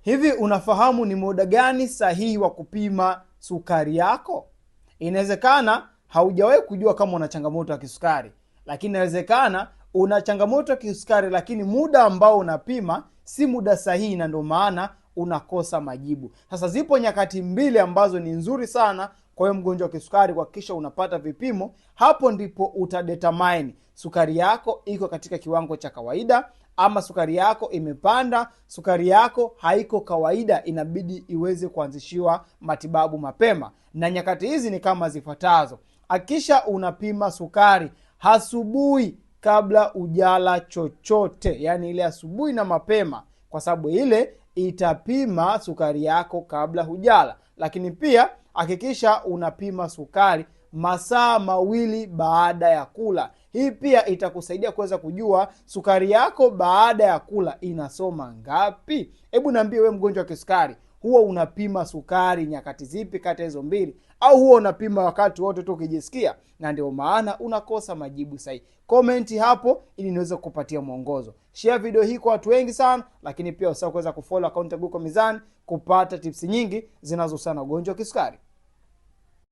Hivi unafahamu ni muda gani sahihi wa kupima sukari yako? Inawezekana haujawahi kujua kama una changamoto ya kisukari, lakini inawezekana una changamoto ya kisukari lakini muda ambao unapima si muda sahihi, na ndio maana unakosa majibu. Sasa zipo nyakati mbili ambazo ni nzuri sana kwa hiyo mgonjwa wa kisukari kuhakikisha unapata vipimo. Hapo ndipo utadetermine sukari yako iko katika kiwango cha kawaida ama sukari yako imepanda, sukari yako haiko kawaida, inabidi iweze kuanzishiwa matibabu mapema. Na nyakati hizi ni kama zifuatazo. Hakikisha unapima sukari asubuhi kabla ujala chochote, yani ile asubuhi na mapema, kwa sababu ile itapima sukari yako kabla hujala. Lakini pia hakikisha unapima sukari masaa 2 baada ya kula. Hii pia itakusaidia kuweza kujua sukari yako baada ya kula inasoma ngapi. Hebu niambie wewe mgonjwa wa kisukari, huwa unapima sukari nyakati zipi kati hizo mbili, au huwa unapima wakati wote tu ukijisikia? Na ndio maana unakosa majibu sahihi. Comment hapo ili niweze kukupatia mwongozo. Share video hii kwa watu wengi sana, lakini pia usahau kuweza kufollow account ya Gluco Mizani kupata tips nyingi zinazohusiana na ugonjwa wa kisukari.